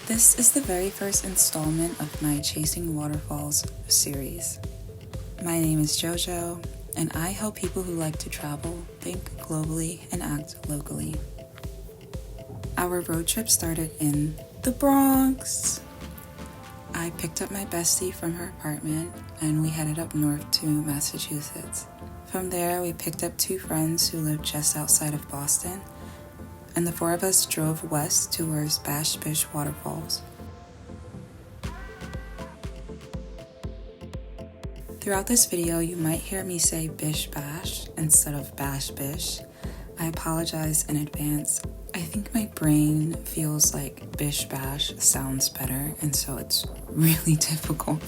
This is the very first installment of my Chasing Waterfalls series. My name is JoJo, and I help people who like to travel think globally and act locally. Our road trip started in the Bronx. I picked up my bestie from her apartment and we headed up north to Massachusetts. From there, we picked up two friends who lived just outside of Boston, and the four of us drove west towards Bash Bish Waterfalls. Throughout this video, you might hear me say Bish Bash instead of Bash Bish. I apologize in advance. I think my brain feels like Bish Bash sounds better, and so it's really difficult.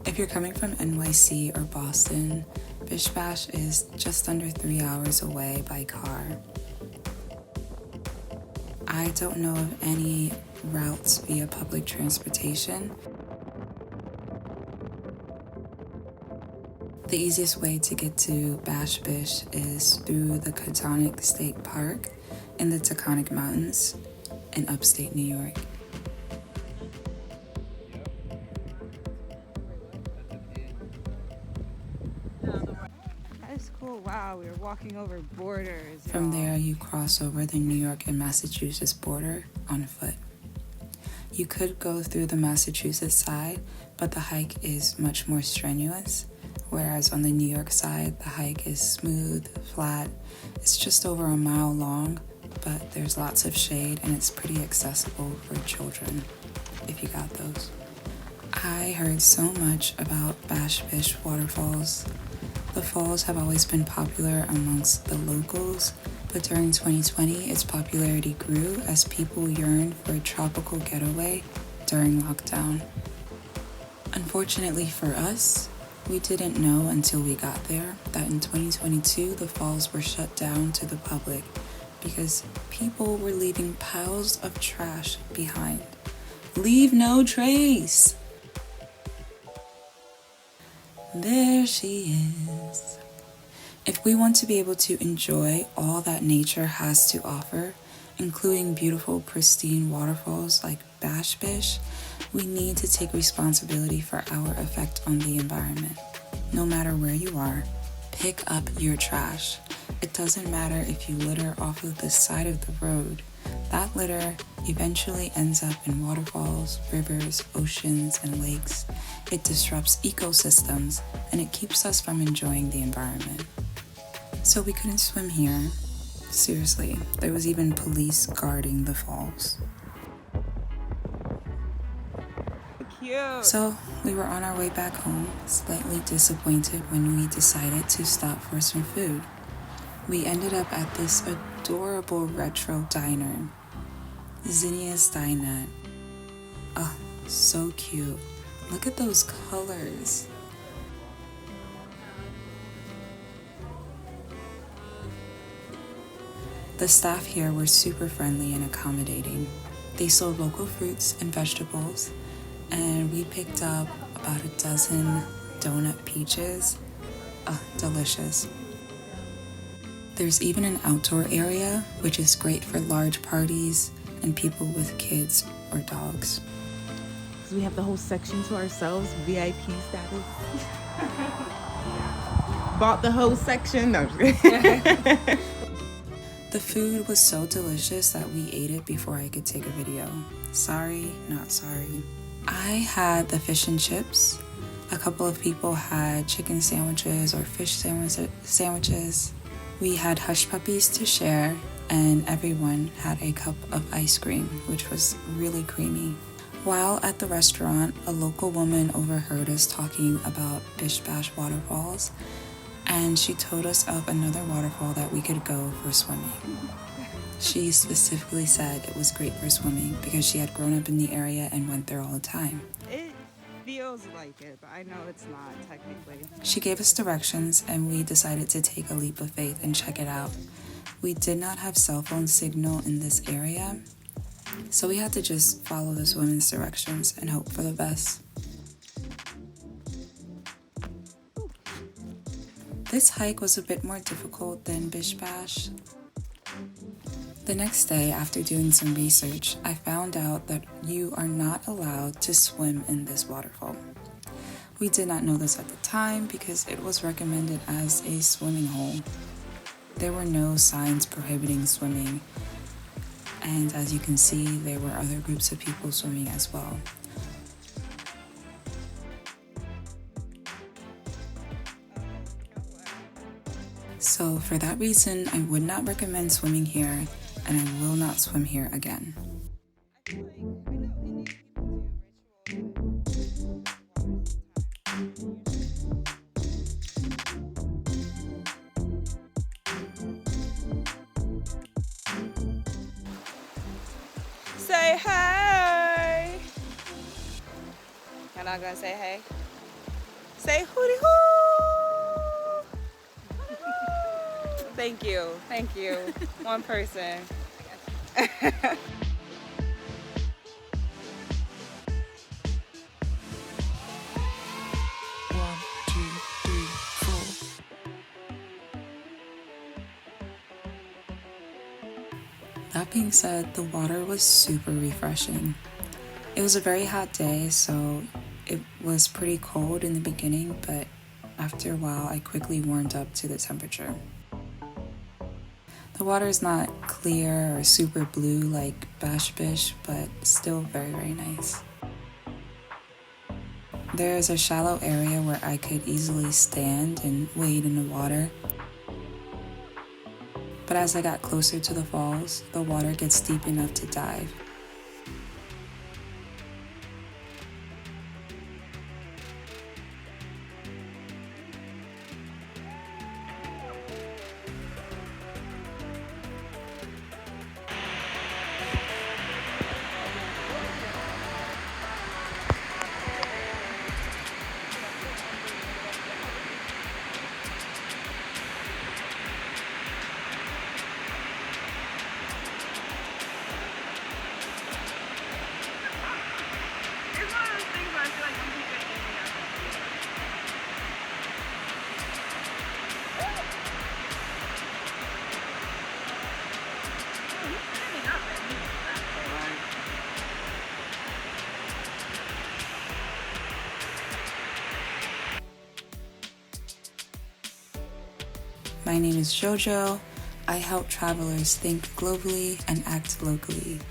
If you're coming from NYC or Boston, Bish Bash is just under 3 hours away by car. I don't know of any routes via public transportation. The easiest way to get to Bash Bish is through the Taconic State Park in the Taconic Mountains in upstate New York. That is cool. Wow, we were walking over borders. From there, you cross over the New York and Massachusetts border on foot. You could go through the Massachusetts side, but the hike is much more strenuous. Whereas on the New York side, the hike is smooth, flat. It's just over a mile long, but there's lots of shade and it's pretty accessible for children, if you got those. I heard so much about Bash Bish Waterfalls. The falls have always been popular amongst the locals, but during 2020, its popularity grew as people yearned for a tropical getaway during lockdown. Unfortunately for us, we didn't know until we got there that in 2022 the falls were shut down to the public because people were leaving piles of trash behind. Leave no trace! There she is. If we want to be able to enjoy all that nature has to offer, including beautiful, pristine waterfalls like Bash Bish, we need to take responsibility for our effect on the environment. No matter where you are, pick up your trash. It doesn't matter if you litter off of the side of the road. That litter eventually ends up in waterfalls, rivers, oceans, and lakes. It disrupts ecosystems, and it keeps us from enjoying the environment. So we couldn't swim here. Seriously, there was even police guarding the falls. Cute. So we were on our way back home, slightly disappointed when we decided to stop for some food. We ended up at this adorable retro diner, Zinnia's Dinette. Oh, so cute. Look at those colors. The staff here were super friendly and accommodating. They sold local fruits and vegetables, and we picked up about a dozen donut peaches. Delicious. There's even an outdoor area, which is great for large parties and people with kids or dogs. Because we have the whole section to ourselves, VIP status. Bought the whole section. No, I'm just kidding. The food was so delicious that we ate it before I could take a video. Sorry, not sorry. I had the fish and chips. A couple of people had chicken sandwiches or fish sandwiches. We had hush puppies to share, and everyone had a cup of ice cream, which was really creamy. While at the restaurant, a local woman overheard us talking about Bish Bash Waterfalls, and she told us of another waterfall that we could go for swimming. She specifically said it was great for swimming because she had grown up in the area and went there all the time. It feels like it, but I know it's not technically. She gave us directions and we decided to take a leap of faith and check it out. We did not have cell phone signal in this area, so we had to just follow this woman's directions and hope for the best. This hike was a bit more difficult than Bish Bash. The next day, after doing some research, I found out that you are not allowed to swim in this waterfall. We did not know this at the time because it was recommended as a swimming hole. There were no signs prohibiting swimming, and as you can see, there were other groups of people swimming as well. So for that reason, I would not recommend swimming here, and I will not swim here again. Say hey. You're not gonna say hey? Say hootie hoo. Thank you. Thank you. One person. That being said, the water was super refreshing. It was a very hot day, so it was pretty cold in the beginning, but after a while, I quickly warmed up to the temperature. The water is not clear or super blue like Bash Bish, but still very, very nice. There is a shallow area where I could easily stand and wade in the water. But as I got closer to the falls, the water gets deep enough to dive. My name is JoJo. I help travelers think globally and act locally.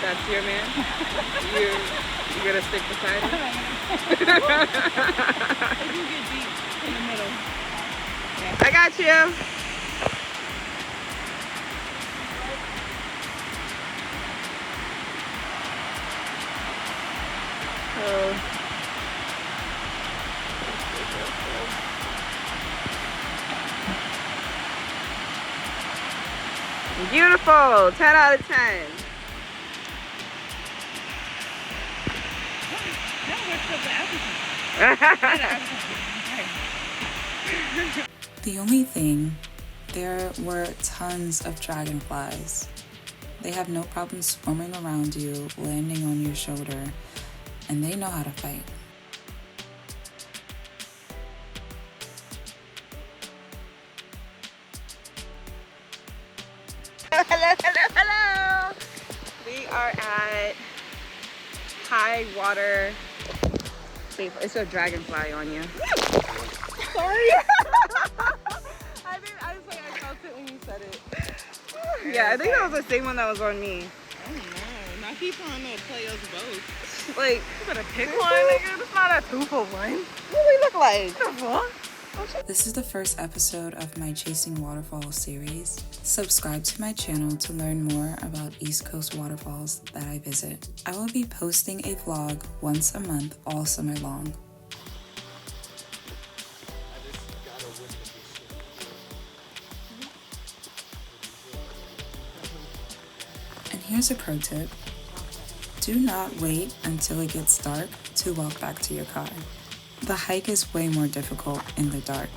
That's your man? You gonna stick beside him? It can get deep in the middle. Yeah. I got you. Beautiful. 10 out of 10. The only thing, there were tons of dragonflies. They have no problem swarming around you, landing on your shoulder, and they know how to fight. Hello. We are at high water. It's a dragonfly on you. Sorry. I felt it when you said it. Yeah, I think that was the same one that was on me. Oh no, now keep on to play us both. Like, You better pick one, nigga. It's not a 2-for-1. what do we look like? What the fuck? This is the first episode of my Chasing Waterfalls series. Subscribe to my channel to learn more about East Coast waterfalls that I visit. I will be posting a vlog once a month all summer long. here's a pro tip. Do not wait until it gets dark to walk back to your car. The hike is way more difficult in the dark.